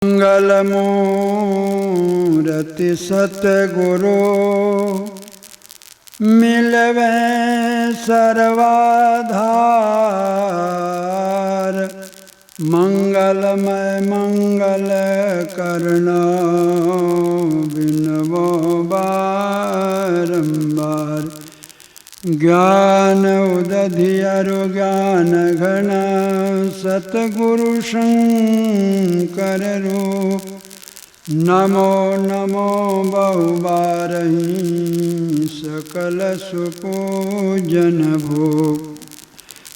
मंगलमूर्ति सतगुरु मिलवे सर्वाधार। मंगलमय मंगल करना बिनवो बारंबार। ज्ञान उदधि अरु ज्ञान घन सतगुरु शंकर रूप। नमो नमो बहुबारही सकल सुपूजन भूप।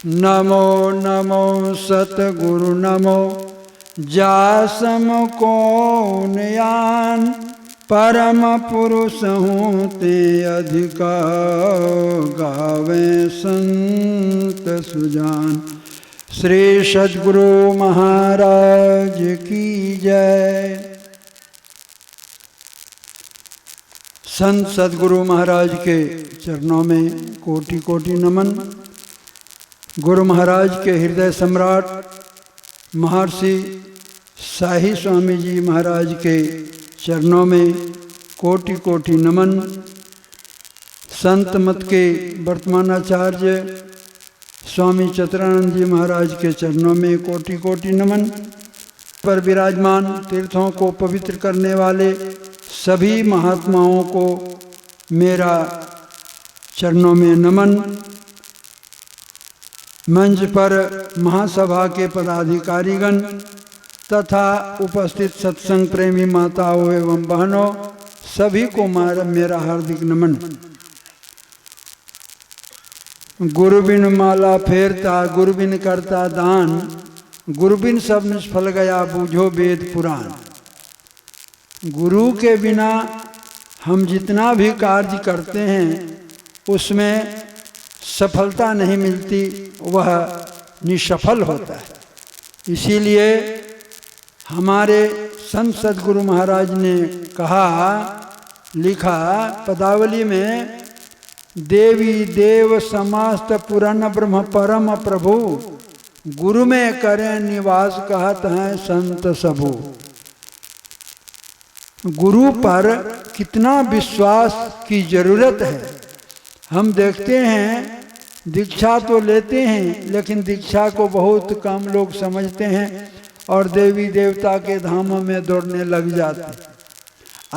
नमो नमो सतगुरु नमो जासम को नयान। परम पुरुष हूँ ते अधिका गावे संत सुजान। श्री सद्गुरु महाराज की जय। संत सद्गुरु महाराज के चरणों में कोटि कोटि नमन। गुरु महाराज के हृदय सम्राट महर्षि शाही स्वामी जी महाराज के चरणों में कोटि कोटि नमन। संत मत के वर्तमान आचार्य स्वामी चित्रानंद जी महाराज के चरणों में कोटि कोटि नमन। पर विराजमान तीर्थों को पवित्र करने वाले सभी महात्माओं को मेरा चरणों में नमन। मंच पर महासभा के पदाधिकारीगण तथा उपस्थित सत्संग प्रेमी माताओं एवं बहनों सभी को मेरा हार्दिक नमन। गुरु बिन माला फेरता गुरु बिन करता दान। गुरु बिन सब निष्फल गया बूझो वेद पुराण। गुरु के बिना हम जितना भी कार्य करते हैं उसमें सफलता नहीं मिलती, वह निष्फल होता है। इसीलिए हमारे संत सद्गुरु महाराज ने कहा, लिखा पदावली में, देवी देव समस्त पुराण ब्रह्म परम प्रभु। गुरु में करें निवास कहत हैं संत सबू। गुरु पर कितना विश्वास की जरूरत है। हम देखते हैं दीक्षा तो लेते हैं लेकिन दीक्षा को बहुत कम लोग समझते हैं और देवी देवता के धामों में दौड़ने लग जाते हैं।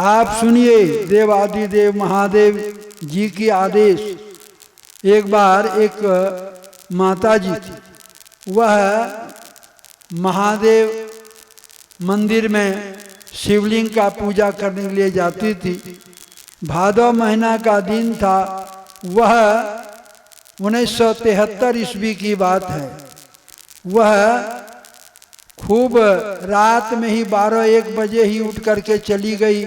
आप सुनिए देवादिदेव महादेव जी की आदेश। एक बार एक माता जी थी, वह महादेव मंदिर में शिवलिंग का पूजा करने के लिए जाती थी। भादव महीना का दिन था। वह 1973 ईस्वी की बात है। वह खूब रात में ही 12-1 बजे ही उठ करके चली गई।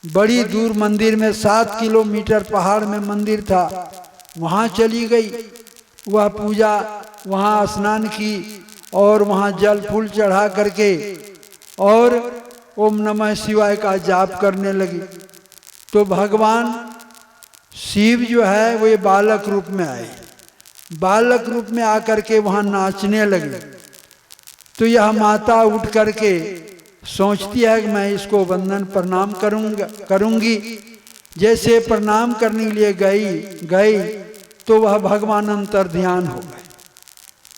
बड़ी दूर मंदिर में 7 किलोमीटर पहाड़ में मंदिर था, वहाँ चली गई। वह पूजा वहाँ स्नान की और वहाँ जल फूल चढ़ा करके और ओम नमः शिवाय का जाप करने लगी। तो भगवान शिव जो है वो ये बालक रूप में आए। बालक रूप में आकर के वहाँ नाचने लगे। तो यह माता उठ करके सोचती है कि मैं इसको वंदन प्रणाम करूंगी। जैसे प्रणाम करने के लिए गई तो वह भगवान अंतर ध्यान हो गए।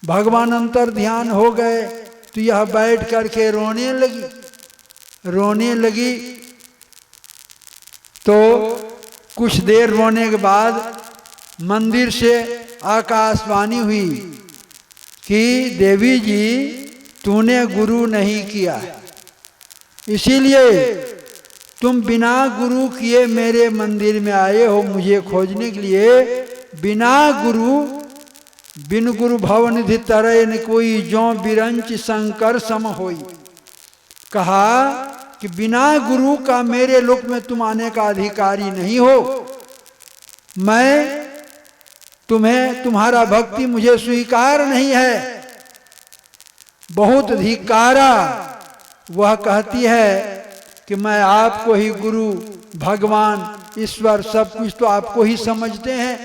भगवान अंतर ध्यान हो गए तो यह बैठ करके रोने लगी। तो कुछ देर रोने के बाद मंदिर से आकाशवाणी हुई कि देवी जी तूने गुरु नहीं किया है, इसीलिए तुम बिना गुरु किए मेरे मंदिर में आए हो मुझे खोजने के लिए। बिन गुरु भवनिधि तरय न कोई जो बिरंच शंकर सम होई। कहा कि बिना गुरु का मेरे लोक में तुम आने का अधिकारी नहीं हो। मैं तुम्हारा भक्ति मुझे स्वीकार नहीं है, बहुत धिक्कारा। वह कहती है कि मैं आपको ही गुरु भगवान ईश्वर सब कुछ तो आपको ही समझते हैं,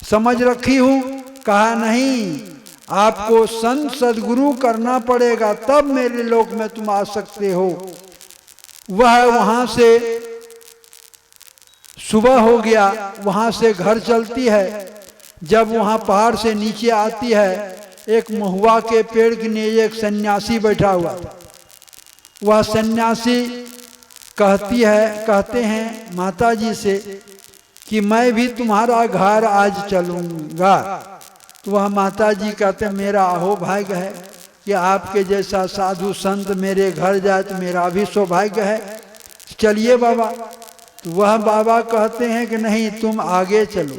समझ रखी हूँ। कहा नहीं, आपको संत सदगुरु करना पड़ेगा, तब मेरे लोक में तुम आ सकते हो। वह वहां से सुबह हो गया, वहां से घर चलती है। जब वहां पहाड़ से नीचे आती है, एक महुआ के पेड़ के नीचे एक सन्यासी बैठा हुआ था। वह सन्यासी कहते हैं माता जी से कि मैं भी तुम्हारा घर आज चलूंगा। तो वह माता जी कहते मेरा अहो भाग्य है कि आपके जैसा साधु संत मेरे घर जाए, तो मेरा भी सौभाग्य है, चलिए बाबा। तो वह बाबा कहते हैं कि नहीं, तुम आगे चलो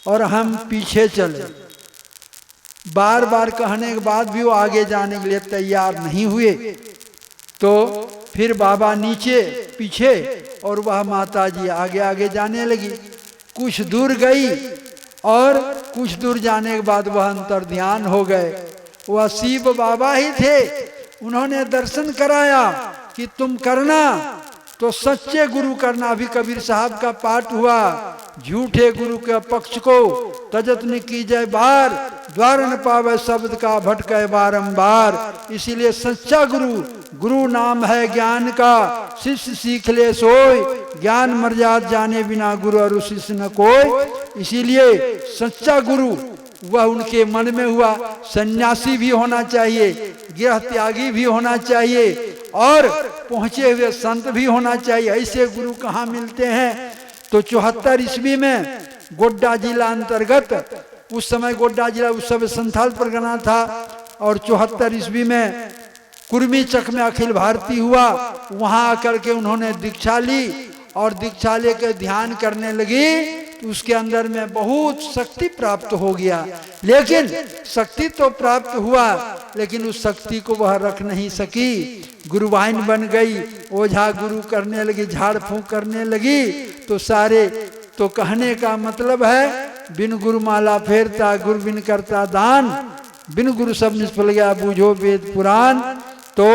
और हम पीछे चले। बार बार कहने के बाद भी वो आगे जाने के लिए तैयार नहीं हुए। तो फिर बाबा नीचे पीछे और वह माता जी आगे आगे जाने लगी। कुछ दूर गई और कुछ दूर जाने के बाद वह अंतर ध्यान हो गए। वह शिव बाबा ही थे। उन्होंने दर्शन कराया कि तुम करना तो सच्चे गुरु करना। अभी कबीर साहब का पाठ हुआ, झूठे गुरु के पक्ष को तजत न कीजिए बार, द्वार न पावे शब्द का भटके बारंबार। इसीलिए सच्चा गुरु, गुरु नाम है ज्ञान का, शिष्य सीख ले सोई, ज्ञान मर्याद जाने बिना गुरु और शिष्य न कोई। इसीलिए सच्चा गुरु वह उनके मन में हुआ। सन्यासी भी होना चाहिए, गृह त्यागी भी होना चाहिए और पहुंचे हुए संत भी होना चाहिए। ऐसे गुरु कहाँ मिलते हैं? तो 74 ईस्वी में गोड्डा जिला अंतर्गत, उस समय गोड्डा जिला उस समय संथाल परगना था, और 74 ईस्वी में कुर्मी चक में अखिल भारती हुआ। वहां आकर के उन्होंने दीक्षा ली और दीक्षा लेकर ध्यान करने लगी। तो उसके अंदर में बहुत शक्ति प्राप्त हो गया। लेकिन शक्ति तो प्राप्त हुआ, लेकिन उस शक्ति को वह रख नहीं सकी। गुरुवाइन बन गई, ओझा गुरु करने लगी, झाड़ फूंक करने लगी। तो सारे, तो कहने का मतलब है बिन गुरु माला फेरता, गुरु बिन करता दान, बिन गुरु सब निष्फल गया बूझो वेद पुराण। तो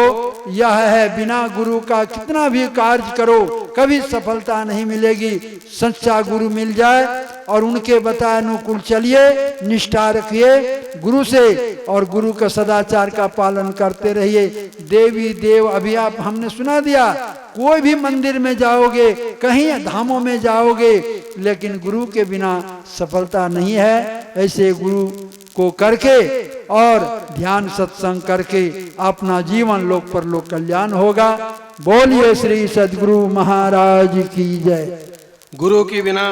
यह है, बिना गुरु का कितना भी कार्य करो कभी सफलता नहीं मिलेगी। सच्चा गुरु मिल जाए और उनके बताए अनुकूल चलिए, निष्ठा रखिए गुरु से और गुरु का सदाचार का पालन करते रहिए। देवी देव अभी आप हमने सुना दिया, कोई भी मंदिर में जाओगे, कहीं धामों में जाओगे, लेकिन गुरु के बिना सफलता नहीं है। ऐसे गुरु को करके और ध्यान सत्संग करके अपना जीवन लोक पर लोक कल्याण होगा। बोलिए श्री सद्गुरु महाराज की जय। गुरु के बिना